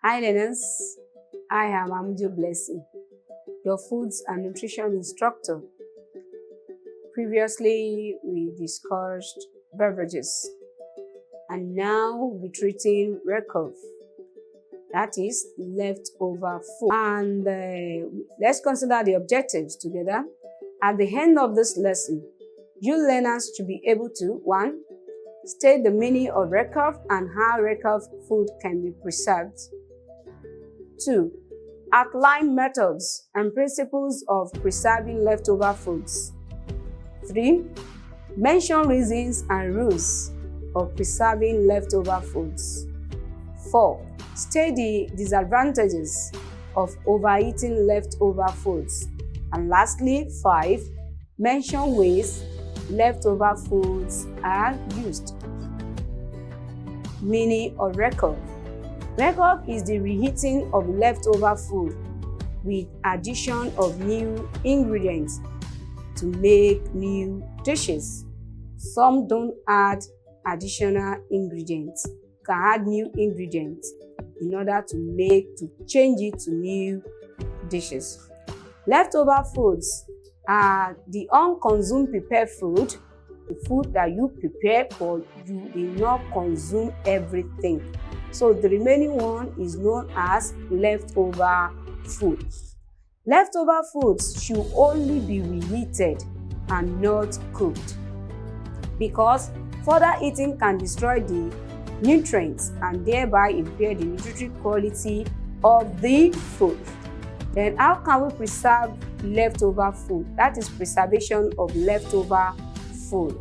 Hi learners, I am Amjo Blessing, your foods and nutrition instructor. Previously, we discussed beverages, and now we'll be treating Rechauffle, that is leftover food. And let's consider the objectives together. At the end of this lesson, you learners should be able to 1. State the meaning of Rechauffle and how Rechauffle food can be preserved. 2. Outline methods and principles of preserving leftover foods. 3. Mention reasons and rules of preserving leftover foods. 4. State the disadvantages of overeating leftover foods. And lastly, 5. Mention ways leftover foods are used. Meaning of Rechauffle. Rechauffle is the reheating of leftover food with addition of new ingredients to make new dishes. Some don't add additional ingredients. You can add new ingredients in order to change it to new dishes. Leftover foods are the unconsumed prepared food, the food that you prepare but you did not consume everything. So the remaining one is known as leftover food. Leftover foods should only be reheated and not cooked, because further eating can destroy the nutrients and thereby impair the nutritive quality of the food. Then how can we preserve leftover food? That is preservation of leftover food.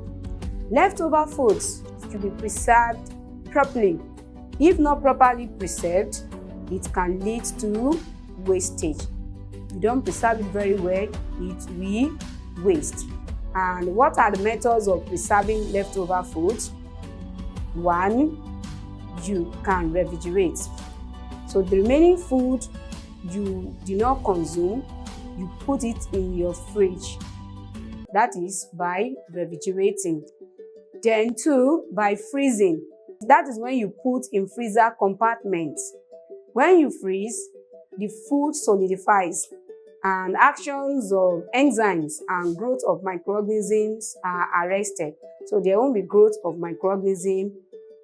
Leftover foods should be preserved properly. If not properly preserved, it can lead to wastage. If you don't preserve it very well, it will waste. And what are the methods of preserving leftover food? 1. You can refrigerate. So the remaining food you do not consume, you put it in your fridge. That is by refrigerating. Then 2, by freezing. That is when you put in freezer compartments. When you freeze, the food solidifies and actions of enzymes and growth of microorganisms are arrested. So there won't be growth of microorganisms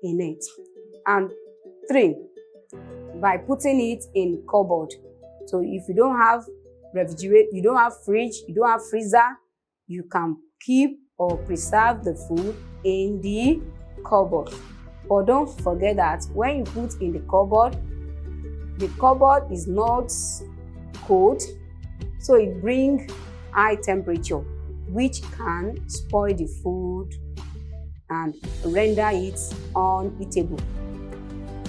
in it. And 3, by putting it in cupboard. So if you don't have refrigerator, you don't have fridge, you don't have freezer, you can keep or preserve the food in the cupboard. But don't forget that when you put in the cupboard is not cold, so it brings high temperature, which can spoil the food and render it uneatable.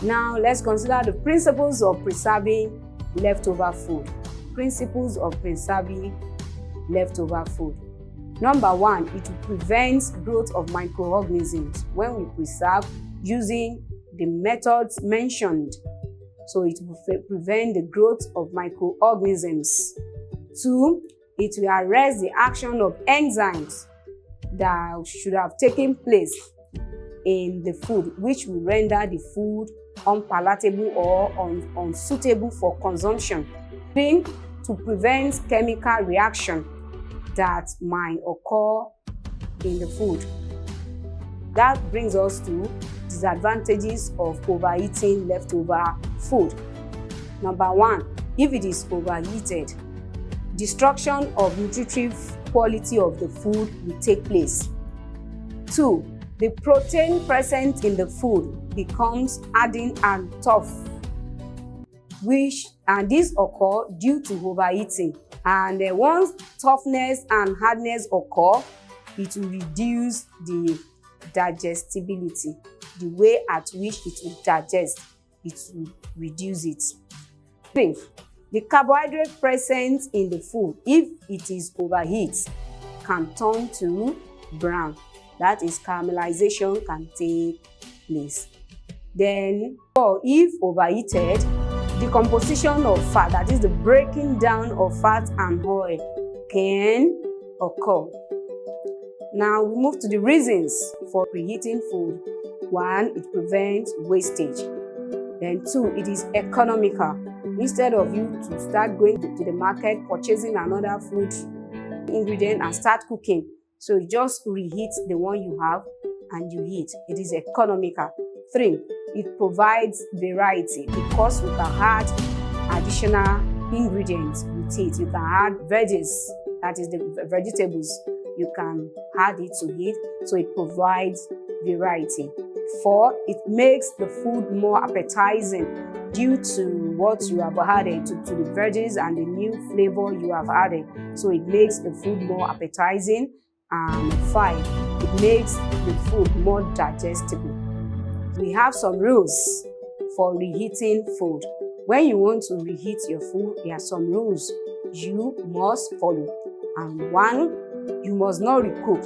Now let's consider the principles of preserving leftover food. Principles of preserving leftover food. Number 1, it will prevent growth of microorganisms when we preserve using the methods mentioned. So it will prevent the growth of microorganisms. 2, it will arrest the action of enzymes that should have taken place in the food, which will render the food unpalatable or unsuitable for consumption. 3, to prevent chemical reaction that might occur in the food. That brings us to disadvantages of overeating leftover food. Number 1, if it is overheated, destruction of nutritive quality of the food will take place. 2, the protein present in the food becomes hardened and tough, and this occurs due to overeating. And once toughness and hardness occur, it will reduce the digestibility. The way at which it will digest, it will reduce it. 3, the carbohydrate present in the food, if it is overheated, can turn to brown. That is, caramelization can take place. Then, if overheated, decomposition of fat, that is the breaking down of fat and oil, can occur. Now we move to the reasons for preheating food. 1, it prevents wastage. Then 2, it is economical. Instead of you to start going to the market, purchasing another food ingredient and start cooking, so you just reheat the one you have and you eat. It is economical. 3, it provides variety because you can add additional ingredients with it. You can add veggies, that is the vegetables, you can add it to it, so it provides variety. 4, it makes the food more appetizing due to what you have added to the veggies and the new flavor you have added. So it makes the food more appetizing. And 5, it makes the food more digestible. We have some rules for reheating food. When you want to reheat your food, there are some rules you must follow. And 1, you must not recook.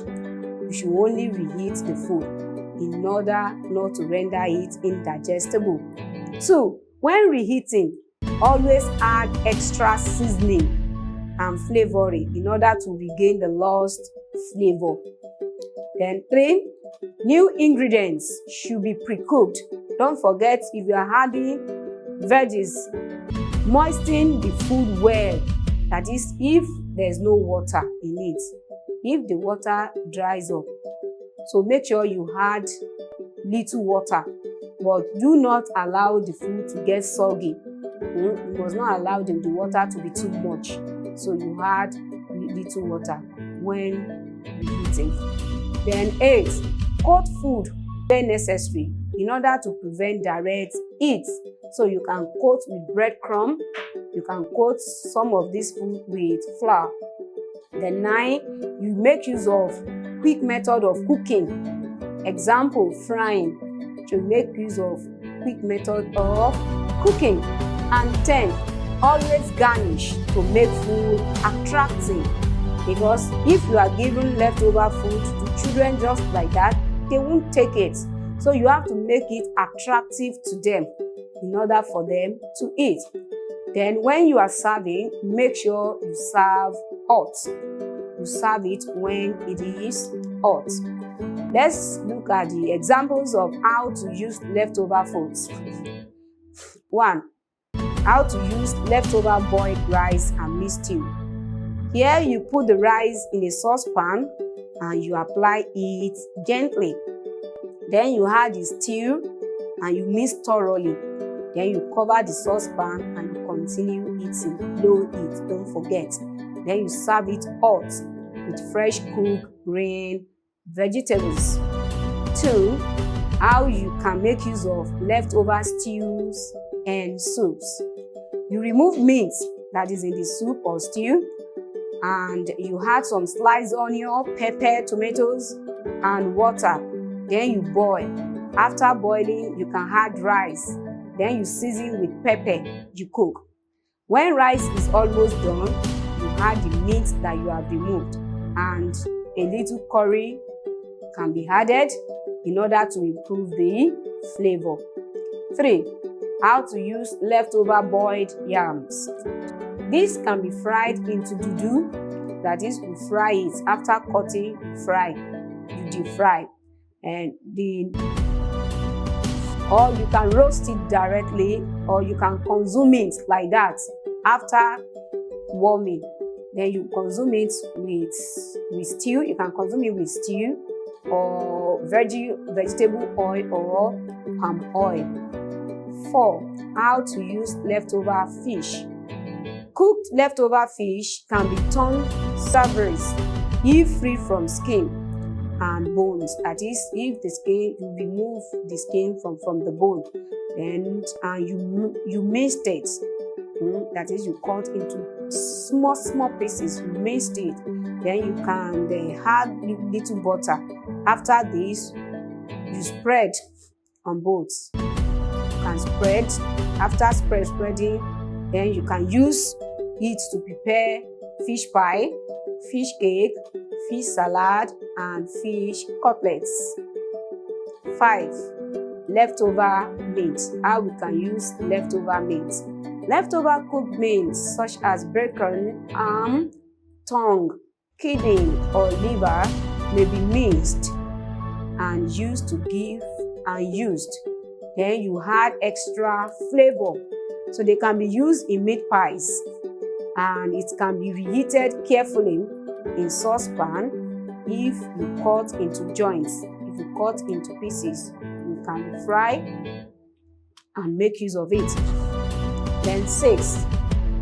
You should only reheat the food in order not to render it indigestible. 2, when reheating, always add extra seasoning and flavoring in order to regain the lost flavor. Then 3, new ingredients should be pre-cooked. Don't forget, if you are adding veggies, moisten the food well. That is, if there's no water in it, if the water dries up. So make sure you add little water, but do not allow the food to get soggy. You must not allow the water to be too much. So you add little water when reheating. Then 8, coat food where necessary in order to prevent direct heat. So you can coat with breadcrumb, you can coat some of this food with flour. Then 9, you make use of quick method of cooking. Example, frying. To make use of quick method of cooking. And 10, always garnish to make food attractive. Because if you are given leftover food to children just like that, they won't take it. So you have to make it attractive to them in order for them to eat. Then when you are serving, make sure you serve hot. You serve it when it is hot. Let's look at the examples of how to use leftover foods. 1, how to use leftover boiled rice and meat stew. Here you put the rice in a saucepan and you apply it gently. Then you add the stew and you mix thoroughly. Then you cover the saucepan and you continue eating. Low heat, don't forget. Then you serve it hot with fresh cooked green vegetables. 2, how you can make use of leftover stews and soups. You remove meat that is in the soup or stew and you add some sliced onion, pepper, tomatoes and water. Then you boil. After boiling, you can add rice. Then you season with pepper. You cook. When rice is almost done, you add the meat that you have removed and a little curry can be added in order to improve the flavor. 3, how to use leftover boiled yams. This can be fried into dudu, that is, you fry it. After cutting, fry. You deep fry. And or you can roast it directly, or you can consume it like that after warming. Then you consume it with stew. You can consume it with stew or vegetable oil or palm oil. 4, how to use leftover fish. Cooked leftover fish can be turned savories if free from skin and bones. That is, if the skin, you remove the skin from the bone, then you minced it. That is, you cut into small pieces. You minced it. Then you can add little butter. After this, you spread on both. You can spread. After spreading, then you can use it to prepare fish pie, fish cake, fish salad, and fish cutlets. 5, leftover meat. How we can use leftover meat. Leftover cooked meat such as bacon, ham, tongue, kidney, or liver may be minced and used Then you add extra flavor. So they can be used in meat pies, and it can be reheated carefully in saucepan. If you cut into joints, if you cut into pieces, you can fry and make use of it. Then 6,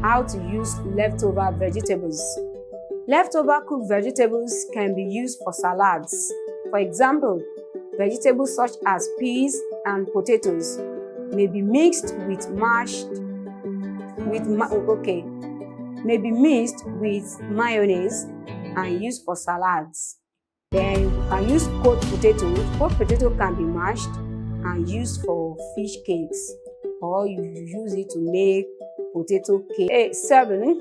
how to use leftover vegetables. Leftover cooked vegetables can be used for salads. For example, vegetables such as peas and potatoes may be mixed with mayonnaise and used for salads. Then you can use cold potatoes. Cold potato can be mashed and used for fish cakes, or you use it to make potato cake. 7,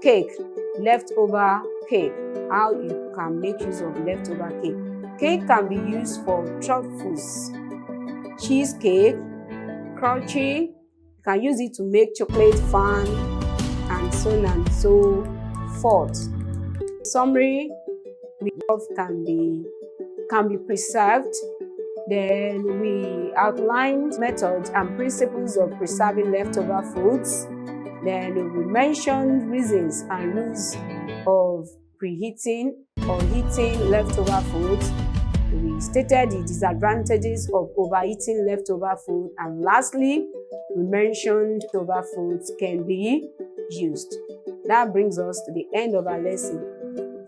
cake. Leftover cake. How you can make use of leftover cake. Cake can be used for truffles, cheesecake, crunchy. You can use it to make chocolate fun, and so on and so forth. Summary: can be preserved. Then we outlined methods and principles of preserving leftover foods. Then we mentioned reasons and rules of preheating or heating leftover foods. We stated the disadvantages of overeating leftover food. And lastly, we mentioned leftover foods can be used. That brings us to the end of our lesson.